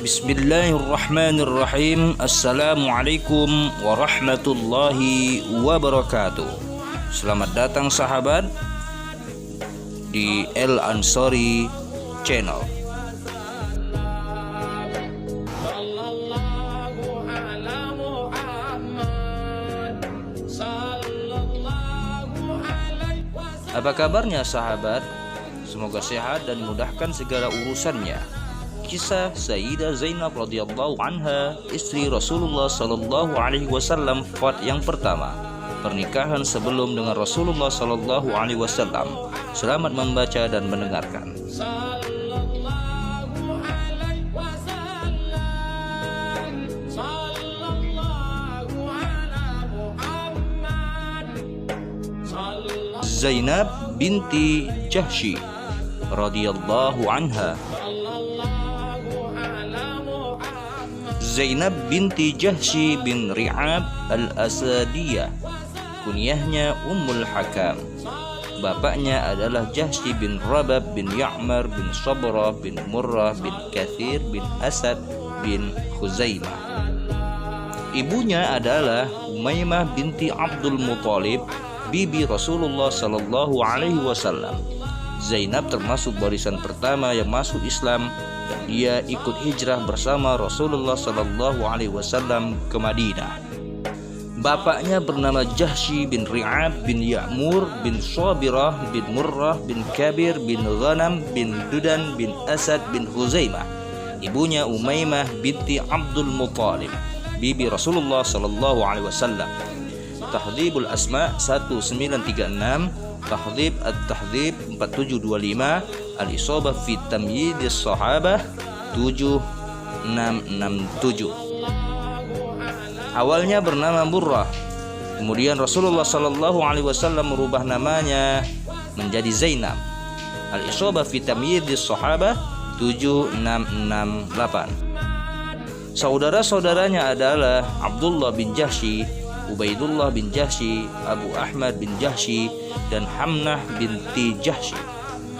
Bismillahirrahmanirrahim. Assalamualaikum warahmatullahi wabarakatuh. Selamat datang sahabat di El Ansori Channel. Apa kabarnya sahabat? Semoga sehat dan mudahkan segala urusannya. Kisah Sayyidah Zainab radhiyallahu anha, istri Rasulullah sallallahu alaihi wasallam, part yang pertama. Pernikahan sebelum dengan Rasulullah sallallahu alaihi wasallam. Selamat membaca dan mendengarkan. Zainab binti Jahsy radhiyallahu anha. Zainab binti Jahsy bin Ri'ab al-Asadiyah, kunyahnya Ummul Hakam. Bapaknya adalah Jahsy bin Rabab bin Ya'mar bin Sabrah bin Murrah bin Kathir bin Asad bin Khuzaimah. Ibunya adalah Umaymah binti Abdul Muthalib, bibi Rasulullah sallallahu alaihi wasallam. Zainab termasuk barisan pertama yang masuk Islam dan dia ikut hijrah bersama Rasulullah sallallahu alaihi wasallam ke Madinah. Bapaknya bernama Jahsy bin Ri'ab bin Ya'mur bin Sabirah bin Murrah bin Kabir bin Ghanam bin Dudan bin Asad bin Khuzaimah. Ibunya Umaymah binti Abdul Muthalib, bibi Rasulullah sallallahu alaihi wasallam. Tahdhibul Asma 1936, Tahdhib At-Tahdhib 4725, Al-Isabah fi Tamyidis Sahabah 7667. Awalnya bernama Murrah, kemudian Rasulullah sallallahu alaihi wasallam merubah namanya menjadi Zainab. Al-Isabah fi Tamyidis Sahabah 7668. Saudara-saudaranya adalah Abdullah bin Jahsy, Ubaidullah bin Jahsy, Abu Ahmad bin Jahsy, dan Hamnah binti Jahsy.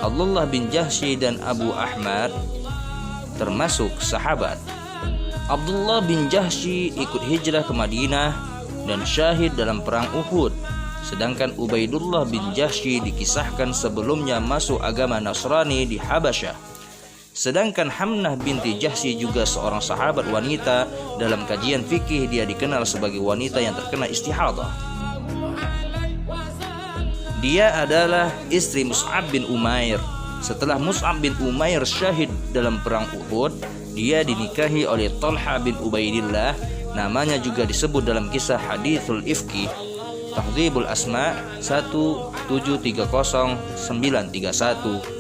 Abdullah bin Jahsy dan Abu Ahmad termasuk sahabat. Abdullah bin Jahsy ikut hijrah ke Madinah dan syahid dalam perang Uhud. Sedangkan Ubaidullah bin Jahsy dikisahkan sebelumnya masuk agama Nasrani di Habasyah. Sedangkan Hamnah binti Jahsy juga seorang sahabat wanita. Dalam kajian fikih dia dikenal sebagai wanita yang terkena istihadah. Dia adalah istri Mus'ab bin Umair. Setelah Mus'ab bin Umair syahid dalam perang Uhud, dia dinikahi oleh Talha bin Ubaidillah. Namanya juga disebut dalam kisah Hadithul Ifki. Tahdhibul Asma 1730931.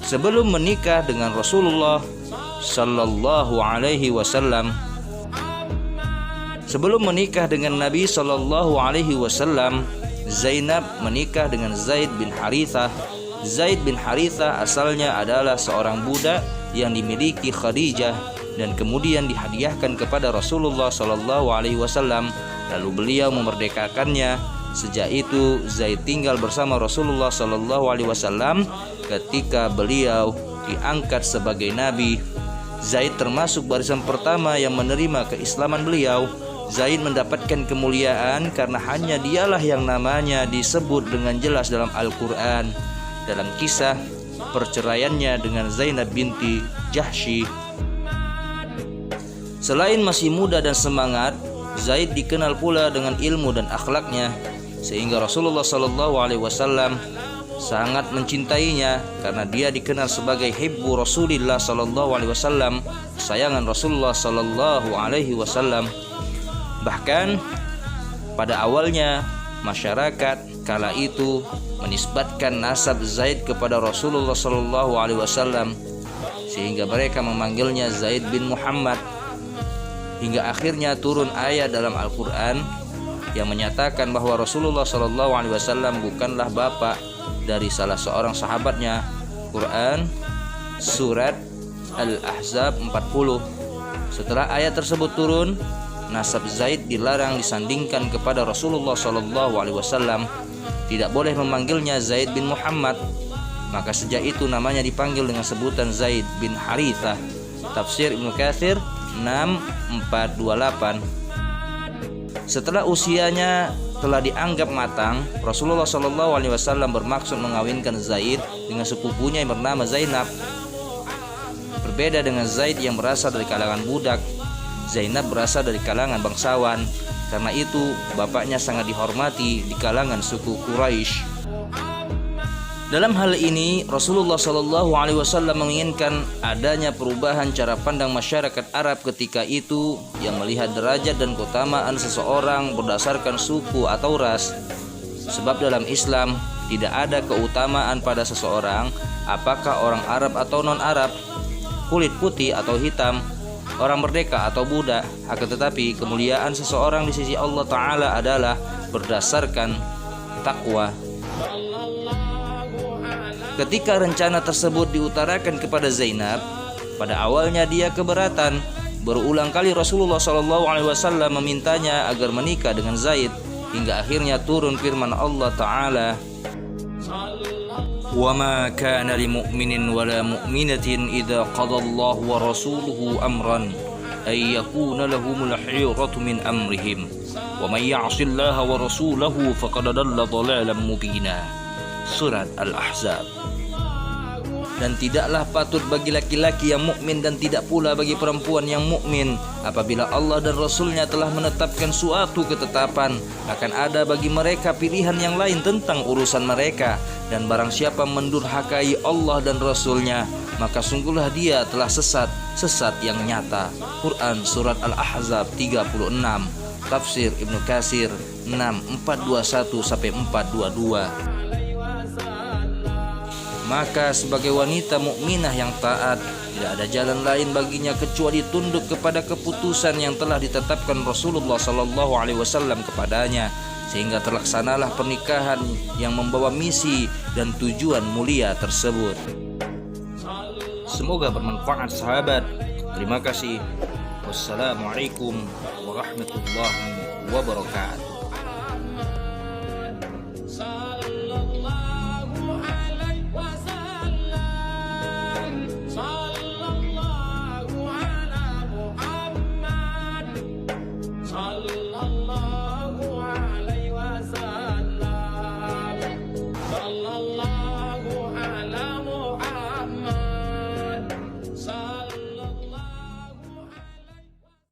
Sebelum menikah dengan Rasulullah sallallahu alaihi wasallam, sebelum menikah dengan Nabi sallallahu alaihi wasallam, Zainab menikah dengan Zaid bin Harithah. Zaid bin Harithah asalnya adalah seorang budak yang dimiliki Khadijah dan kemudian dihadiahkan kepada Rasulullah sallallahu alaihi wasallam, lalu beliau memerdekakannya. Sejak itu Zaid tinggal bersama Rasulullah sallallahu alaihi wasallam ketika beliau diangkat sebagai nabi. Zaid termasuk barisan pertama yang menerima keislaman beliau. Zaid mendapatkan kemuliaan karena hanya dialah yang namanya disebut dengan jelas dalam Al-Quran dalam kisah perceraiannya dengan Zainab binti Jahsy. Selain masih muda dan semangat, Zaid dikenal pula dengan ilmu dan akhlaknya, sehingga Rasulullah sallallahu alaihi wasallam sangat mencintainya karena dia dikenal sebagai hibbu Rasulillah sallallahu alaihi wasallam, kesayangan Rasulullah sallallahu alaihi wasallam. Bahkan pada awalnya masyarakat kala itu menisbatkan nasab Zaid kepada Rasulullah sallallahu alaihi wasallam, sehingga mereka memanggilnya Zaid bin Muhammad. Hingga akhirnya turun ayat dalam Al-Quran yang menyatakan bahwa Rasulullah sallallahu alaihi wasallam bukanlah bapak dari salah seorang sahabatnya. Quran surat Al-Ahzab 40. Setelah ayat tersebut turun, nasab Zaid dilarang disandingkan kepada Rasulullah sallallahu alaihi wasallam tidak boleh memanggilnya Zaid bin Muhammad. Maka sejak itu namanya dipanggil dengan sebutan Zaid bin Harithah. Tafsir Ibnu Katsir 6428. Setelah usianya telah dianggap matang, Rasulullah SAW bermaksud mengawinkan Zaid dengan sepupunya yang bernama Zainab. Berbeda dengan Zaid yang berasal dari kalangan budak, Zainab berasal dari kalangan bangsawan. Karena itu bapaknya sangat dihormati di kalangan suku Quraisy. Dalam hal ini Rasulullah SAW menginginkan adanya perubahan cara pandang masyarakat Arab ketika itu yang melihat derajat dan keutamaan seseorang berdasarkan suku atau ras. Sebab dalam Islam tidak ada keutamaan pada seseorang apakah orang Arab atau non-Arab, kulit putih atau hitam, orang merdeka atau budak. Akan tetapi kemuliaan seseorang di sisi Allah Ta'ala adalah berdasarkan takwa. Ketika rencana tersebut diutarakan kepada Zainab, pada awalnya dia keberatan. Berulang kali Rasulullah SAW memintanya agar menikah dengan Zaid, hingga akhirnya turun firman Allah Ta'ala, وَمَا كَانَ لِمُؤْمِنٍ وَلَا مُؤْمِنَةٍ إِذَا قَضَى اللَّهُ وَرَسُولُهُ أَمْرًا أَن يَكُونَ لَهُمُ الْخِيَرَةُ مِنْ أَمْرِهِمْ وَمَن يَعْصِ اللَّهَ وَرَسُولَهُ فَقَدْ ضَلَّ ضَلَالًا مُبِينًا. Surat Al-Ahzab. Dan tidaklah patut bagi laki-laki yang mukmin dan tidak pula bagi perempuan yang mukmin apabila Allah dan Rasulnya telah menetapkan suatu ketetapan, akan ada bagi mereka pilihan yang lain tentang urusan mereka. Dan barang siapa mendurhakai Allah dan Rasulnya, maka sungguhlah dia telah sesat yang nyata. Quran Surat Al-Ahzab 36. Tafsir Ibnu Katsir 6.421-422. Maka sebagai wanita mukminah yang taat, tidak ada jalan lain baginya kecuali tunduk kepada keputusan yang telah ditetapkan Rasulullah SAW kepadanya, sehingga terlaksanalah pernikahan yang membawa misi dan tujuan mulia tersebut. Semoga bermanfaat sahabat. Terima kasih. Wassalamualaikum warahmatullahi wabarakatuh. Allah